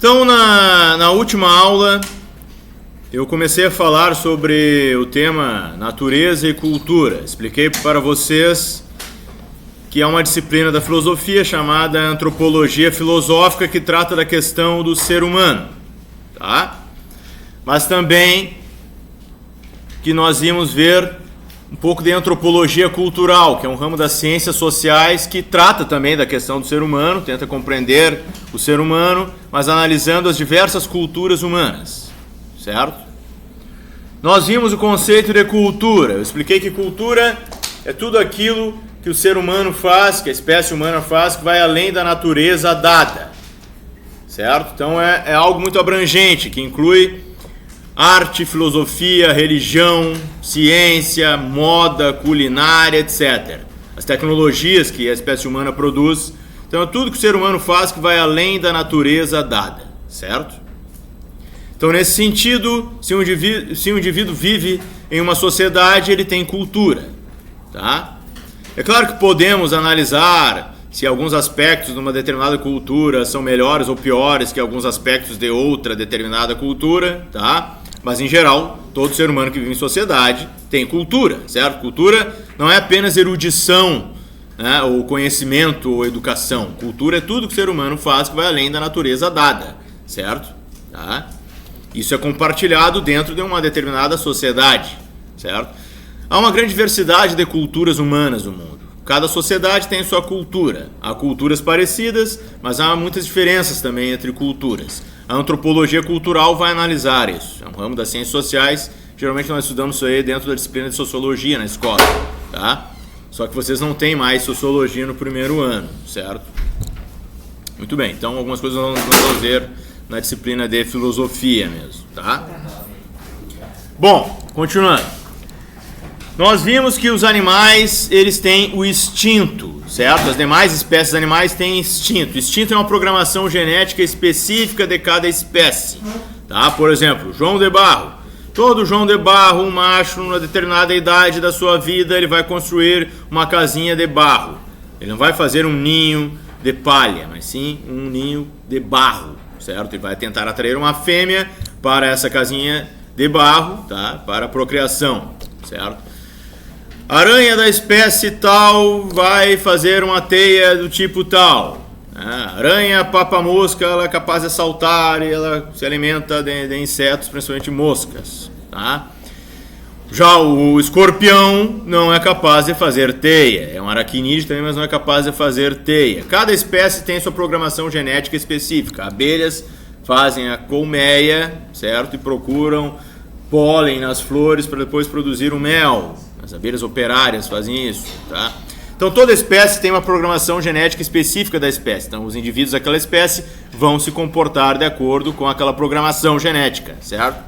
Então, na última aula, eu comecei a falar sobre o tema natureza e cultura. Expliquei para vocês que há uma disciplina da filosofia chamada antropologia filosófica que trata da questão do ser humano, tá? Mas também que nós íamos ver um pouco de antropologia cultural, que é um ramo das ciências sociais que trata também da questão do ser humano, tenta compreender o ser humano, mas analisando as diversas culturas humanas, certo? Nós vimos o conceito de cultura. Eu expliquei que cultura é tudo aquilo que o ser humano faz, que a espécie humana faz, que vai além da natureza dada, certo? Então é algo muito abrangente, que inclui arte, filosofia, religião, ciência, moda, culinária, etc. As tecnologias que a espécie humana produz. Então é tudo que o ser humano faz que vai além da natureza dada, certo? Então, nesse sentido, se um indivíduo vive em uma sociedade, ele tem cultura, tá? É claro que podemos analisar se alguns aspectos de uma determinada cultura são melhores ou piores que alguns aspectos de outra determinada cultura, tá? Mas, em geral, todo ser humano que vive em sociedade tem cultura, certo? Cultura não é apenas erudição, né, ou conhecimento ou educação. Cultura é tudo que o ser humano faz que vai além da natureza dada, certo? Tá? Isso é compartilhado dentro de uma determinada sociedade, certo? Há uma grande diversidade de culturas humanas no mundo. Cada sociedade tem sua cultura. Há culturas parecidas, mas há muitas diferenças também entre culturas. A antropologia cultural vai analisar isso. É um ramo das ciências sociais. Geralmente nós estudamos isso aí dentro da disciplina de sociologia na escola, tá? Só que vocês não têm mais sociologia no primeiro ano, certo? Muito bem, então algumas coisas nós vamos ver na disciplina de filosofia mesmo, tá? Bom, continuando. Nós vimos que os animais, eles têm o instinto, certo? As demais espécies de animais têm instinto. Instinto é uma programação genética específica de cada espécie, tá? Por exemplo, João de Barro. Todo João de Barro, um macho, numa determinada idade da sua vida, ele vai construir uma casinha de barro. Ele não vai fazer um ninho de palha, mas sim um ninho de barro, certo? Ele vai tentar atrair uma fêmea para essa casinha de barro, tá? Para a procriação, certo? A aranha da espécie tal vai fazer uma teia do tipo tal. A aranha papa-mosca, ela é capaz de saltar e ela se alimenta de insetos, principalmente moscas, tá? Já o escorpião não é capaz de fazer teia. É um aracnídeo também, mas não é capaz de fazer teia. Cada espécie tem sua programação genética específica. Abelhas fazem a colmeia, certo? E procuram pólen nas flores para depois produzir o mel. As abelhas operárias fazem isso, tá? Então toda espécie tem uma programação genética específica da espécie. Então os indivíduos daquela espécie vão se comportar de acordo com aquela programação genética, certo?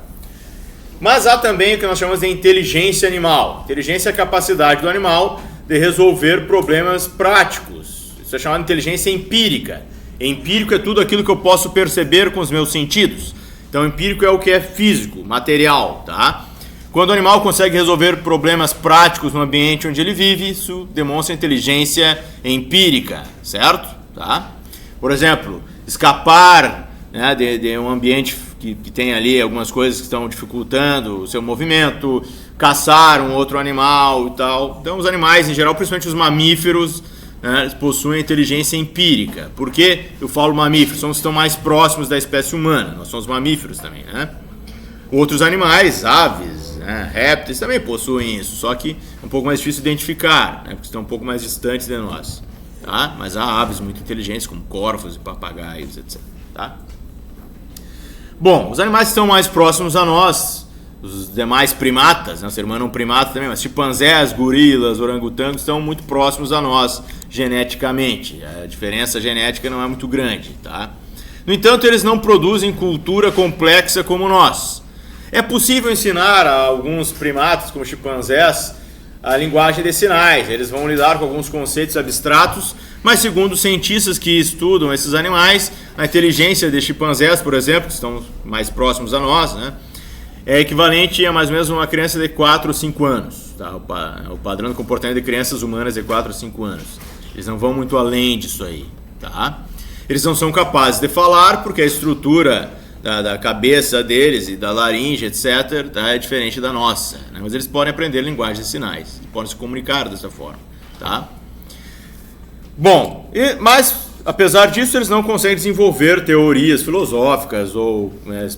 Mas há também o que nós chamamos de inteligência animal. Inteligência é a capacidade do animal de resolver problemas práticos. Isso é chamado de inteligência empírica. Empírico é tudo aquilo que eu posso perceber com os meus sentidos. Então empírico é o que é físico, material, tá? Quando o animal consegue resolver problemas práticos no ambiente onde ele vive, isso demonstra inteligência empírica, certo? Tá? Por exemplo, escapar, né, de um ambiente que tem ali algumas coisas que estão dificultando o seu movimento, caçar um outro animal e tal. Então os animais em geral, principalmente os mamíferos, né, eles possuem inteligência empírica. Por que eu falo mamíferos? São os que estão mais próximos da espécie humana. Nós somos mamíferos também, né? Outros animais, aves, né, répteis também possuem isso, só que é um pouco mais difícil identificar, né, porque estão um pouco mais distantes de nós, tá? Mas há aves muito inteligentes, como corvos e papagaios, etc. Tá? Bom, os animais que estão mais próximos a nós, os demais primatas, né, o ser humano é um primata também, mas chimpanzés, gorilas, orangotangos estão muito próximos a nós geneticamente. A diferença genética não é muito grande, tá? No entanto, eles não produzem cultura complexa como nós. É possível ensinar a alguns primatas, como chimpanzés, a linguagem de sinais. Eles vão lidar com alguns conceitos abstratos, mas segundo cientistas que estudam esses animais, a inteligência de chimpanzés, por exemplo, que estão mais próximos a nós, né, é equivalente a mais ou menos uma criança de 4 ou 5 anos. Tá? O padrão de comportamento de crianças humanas é 4 ou 5 anos. Eles não vão muito além disso aí. Tá? Eles não são capazes de falar porque a estrutura da cabeça deles e da laringe, etc., tá, é diferente da nossa, né? Mas eles podem aprender linguagens de sinais, podem se comunicar dessa forma. Tá? Bom, mas apesar disso eles não conseguem desenvolver teorias filosóficas ou, né,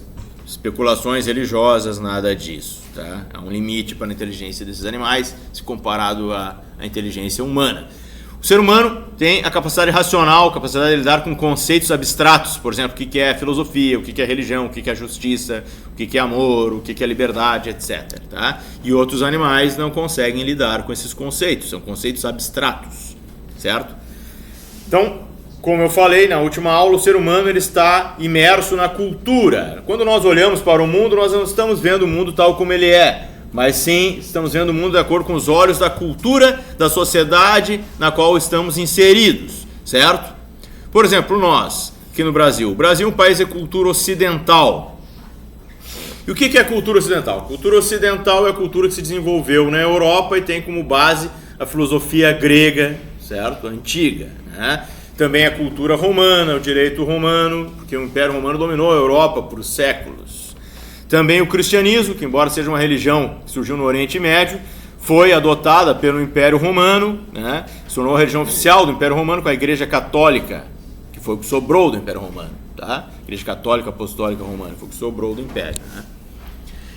especulações religiosas, nada disso. Tá? Há um limite para a inteligência desses animais se comparado à inteligência humana. O ser humano tem a capacidade racional, a capacidade de lidar com conceitos abstratos, por exemplo, o que é filosofia, o que é religião, o que é justiça, o que é amor, o que é liberdade, etc. Tá? E outros animais não conseguem lidar com esses conceitos, são conceitos abstratos, certo? Então, como eu falei na última aula, o ser humano ele está imerso na cultura. Quando nós olhamos para o mundo, nós não estamos vendo o mundo tal como ele é, mas sim estamos vendo o mundo de acordo com os olhos da cultura, da sociedade na qual estamos inseridos, certo? Por exemplo, nós, aqui no Brasil. O Brasil é um país de cultura ocidental. E o que é cultura ocidental? Cultura ocidental é a cultura que se desenvolveu na Europa e tem como base a filosofia grega, certo? Antiga, né? Também a cultura romana, o direito romano, porque o Império Romano dominou a Europa por séculos. Também o cristianismo, que embora seja uma religião que surgiu no Oriente Médio, foi adotada pelo Império Romano, né? Se tornou a religião oficial do Império Romano com a Igreja Católica, que foi o que sobrou do Império Romano. Tá? Igreja Católica Apostólica Romana, foi o que sobrou do Império. Né?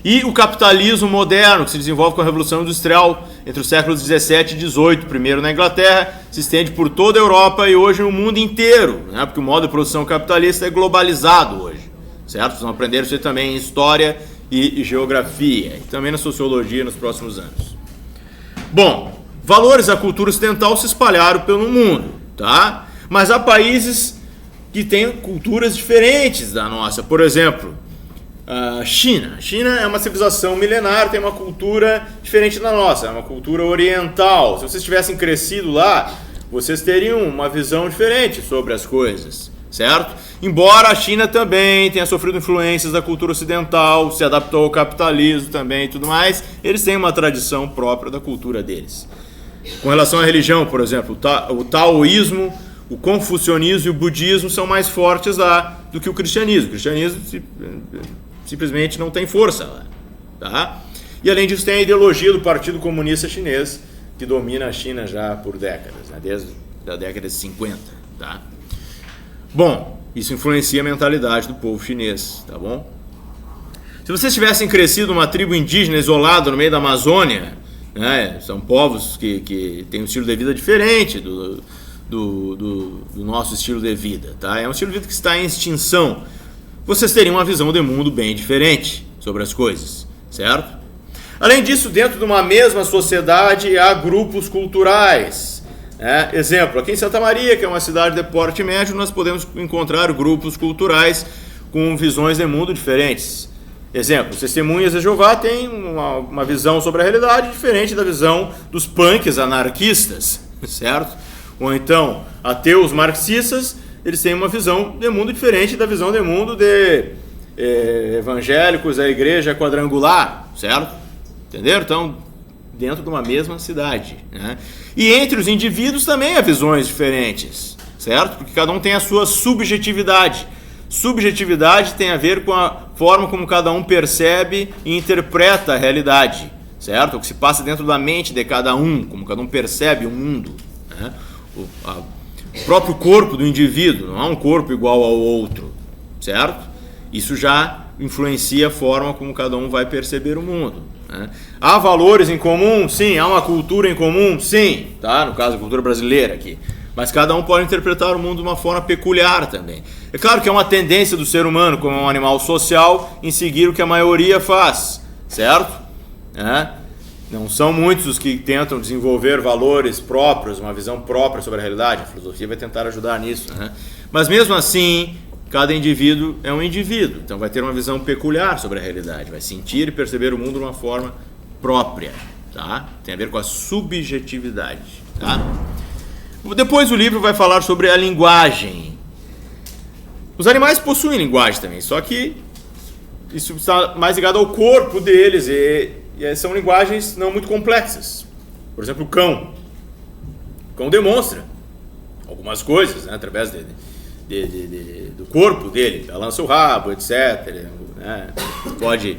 E o capitalismo moderno, que se desenvolve com a Revolução Industrial entre os séculos 17 e 18, primeiro na Inglaterra, se estende por toda a Europa e hoje no mundo inteiro, né? Porque o modo de produção capitalista é globalizado hoje. Certo? Vocês vão aprender isso também em História e Geografia, e também na Sociologia nos próximos anos. Bom, valores da cultura ocidental se espalharam pelo mundo, tá? Mas há países que têm culturas diferentes da nossa. Por exemplo, a China. A China é uma civilização milenar, tem uma cultura diferente da nossa, é uma cultura oriental. Se vocês tivessem crescido lá, vocês teriam uma visão diferente sobre as coisas, certo? Embora a China também tenha sofrido influências da cultura ocidental, se adaptou ao capitalismo também e tudo mais, eles têm uma tradição própria da cultura deles. Com relação à religião, por exemplo, o taoísmo, o confucionismo e o budismo são mais fortes lá do que o cristianismo. O cristianismo simplesmente não tem força lá. Tá? E além disso tem a ideologia do Partido Comunista Chinês, que domina a China já por décadas, né? Desde a década de 50. Tá? Bom, isso influencia a mentalidade do povo chinês, tá bom? Se vocês tivessem crescido numa tribo indígena isolada no meio da Amazônia, né, são povos que têm um estilo de vida diferente do nosso estilo de vida, tá? É um estilo de vida que está em extinção. Vocês teriam uma visão de mundo bem diferente sobre as coisas, certo? Além disso, dentro de uma mesma sociedade há grupos culturais. Exemplo, aqui em Santa Maria, que é uma cidade de porte médio, nós podemos encontrar grupos culturais com visões de mundo diferentes. Exemplo, Testemunhas de Jeová tem uma visão sobre a realidade diferente da visão dos punks anarquistas, certo? Ou então, ateus marxistas, eles têm uma visão de mundo diferente da visão de mundo de evangélicos, a igreja quadrangular, certo? Entenderam? Então, dentro de uma mesma cidade, né? E entre os indivíduos também há visões diferentes, certo? Porque cada um tem a sua subjetividade. Subjetividade tem a ver com a forma como cada um percebe e interpreta a realidade, certo? O que se passa dentro da mente de cada um, como cada um percebe o mundo, né? O próprio corpo do indivíduo, não há um corpo igual ao outro, certo? Isso já influencia a forma como cada um vai perceber o mundo, né? Há valores em comum? Sim. Há uma cultura em comum? Sim. Tá? No caso, a cultura brasileira aqui. Mas cada um pode interpretar o mundo de uma forma peculiar também. É claro que é uma tendência do ser humano, como é um animal social, em seguir o que a maioria faz, certo? Não são muitos os que tentam desenvolver valores próprios, uma visão própria sobre a realidade. A filosofia vai tentar ajudar nisso, né? Mas mesmo assim, cada indivíduo é um indivíduo, então vai ter uma visão peculiar sobre a realidade, vai sentir e perceber o mundo de uma forma própria, tá? Tem a ver com a subjetividade, tá? Depois o livro vai falar sobre a linguagem. Os animais possuem linguagem também, só que isso está mais ligado ao corpo deles e são linguagens não muito complexas. Por exemplo, o cão. O cão demonstra algumas coisas, né, através do corpo dele, balança o rabo, etc. Né? Pode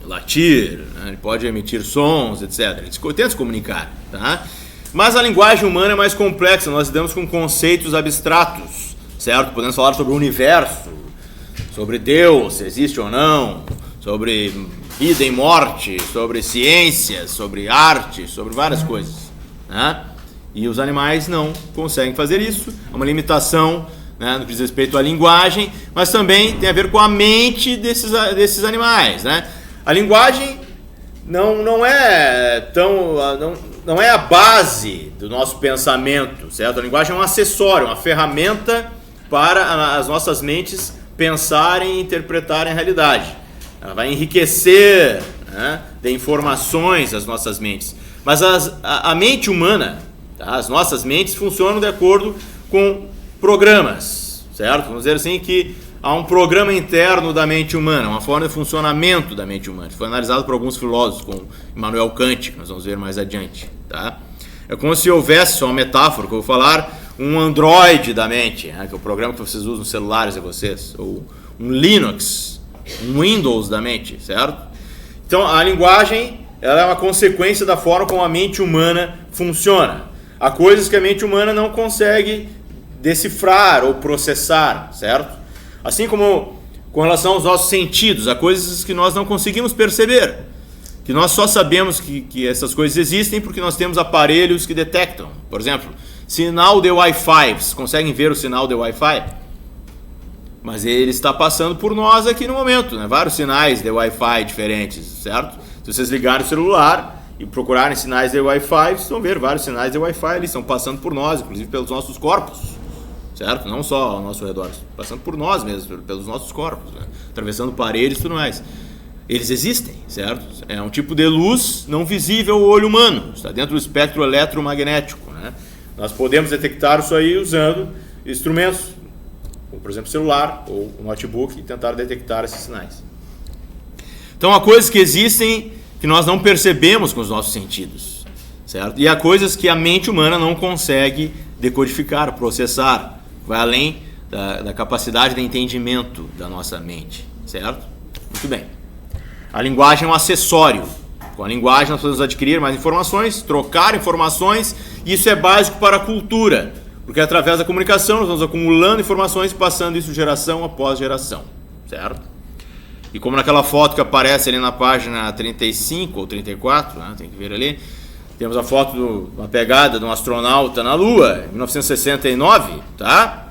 latir, né? Ele pode emitir sons, etc. Ele tenta se comunicar, tá? Mas a linguagem humana é mais complexa, nós lidamos com conceitos abstratos, certo? Podemos falar sobre o universo, sobre Deus, se existe ou não, sobre vida e morte, sobre ciências, sobre arte, sobre várias coisas, né? E os animais não conseguem fazer isso, é uma limitação, né, no que diz respeito à linguagem, mas também tem a ver com a mente desses animais, né? A linguagem não é a base do nosso pensamento, certo? A linguagem é um acessório, uma ferramenta para as nossas mentes pensarem e interpretarem a realidade. Ela vai enriquecer, né, de informações as nossas mentes. Mas a mente humana, tá? As nossas mentes funcionam de acordo com programas, certo? Vamos dizer assim que há um programa interno da mente humana, uma forma de funcionamento da mente humana. Foi analisado por alguns filósofos, como Immanuel Kant, que nós vamos ver mais adiante, tá? É como se houvesse, só uma metáfora que eu vou falar, um Android da mente, né, que é o programa que vocês usam nos celulares de vocês, ou um Linux, um Windows da mente, certo? Então, a linguagem, ela é uma consequência da forma como a mente humana funciona. Há coisas que a mente humana não consegue decifrar ou processar, certo? Assim como com relação aos nossos sentidos, há coisas que nós não conseguimos perceber, que nós só sabemos que essas coisas existem porque nós temos aparelhos que detectam. Por exemplo, sinal de Wi-Fi, vocês conseguem ver o sinal de Wi-Fi? Mas ele está passando por nós aqui no momento, né? Vários sinais de Wi-Fi diferentes, certo? Se vocês ligarem o celular e procurarem sinais de Wi-Fi, vocês vão ver vários sinais de Wi-Fi, eles estão passando por nós, inclusive pelos nossos corpos, certo? Não só ao nosso redor, passando por nós mesmos, pelos nossos corpos, né? Atravessando paredes e tudo mais. Eles existem, certo? É um tipo de luz não visível ao olho humano, está dentro do espectro eletromagnético, né? Nós podemos detectar isso aí usando instrumentos, como por exemplo celular ou notebook, e tentar detectar esses sinais. Então há coisas que existem que nós não percebemos com os nossos sentidos, certo? E há coisas que a mente humana não consegue decodificar, processar, vai além da capacidade de entendimento da nossa mente, certo? Muito bem. A linguagem é um acessório. Com a linguagem nós podemos adquirir mais informações, trocar informações, e isso é básico para a cultura, porque através da comunicação nós vamos acumulando informações e passando isso geração após geração, certo? E como naquela foto que aparece ali na página 35 ou 34, né, tem que ver ali, temos a foto uma pegada de um astronauta na Lua, em 1969, tá?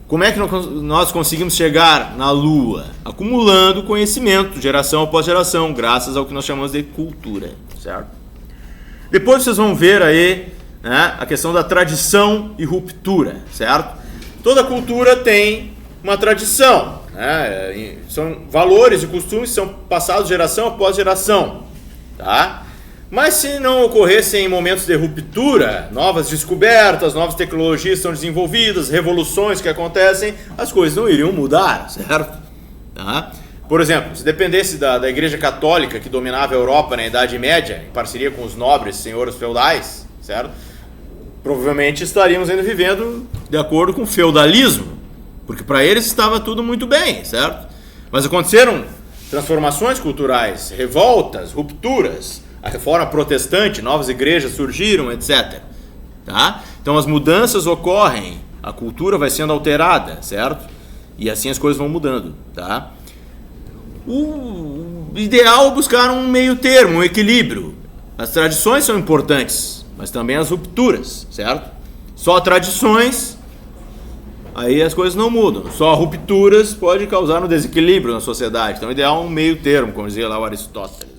Como é que nós conseguimos chegar na Lua? Acumulando conhecimento, geração após geração, graças ao que nós chamamos de cultura, certo? Depois vocês vão ver aí, né, a questão da tradição e ruptura, certo? Toda cultura tem uma tradição, né? São valores e costumes que são passados geração após geração, tá? Mas se não ocorressem momentos de ruptura, novas descobertas, novas tecnologias são desenvolvidas, revoluções que acontecem, as coisas não iriam mudar, certo? Tá? Por exemplo, se dependesse da Igreja Católica que dominava a Europa na Idade Média, em parceria com os nobres senhores feudais, certo? Provavelmente estaríamos ainda vivendo de acordo com o feudalismo, porque para eles estava tudo muito bem, certo? Mas aconteceram transformações culturais, revoltas, rupturas, a reforma protestante, novas igrejas surgiram, etc. Tá? Então as mudanças ocorrem, a cultura vai sendo alterada, certo? E assim as coisas vão mudando, tá? O ideal é buscar um meio termo, um equilíbrio. As tradições são importantes, mas também as rupturas, certo? Só tradições, aí as coisas não mudam. Só rupturas pode causar um desequilíbrio na sociedade. Então o ideal é um meio termo, como dizia lá o Aristóteles.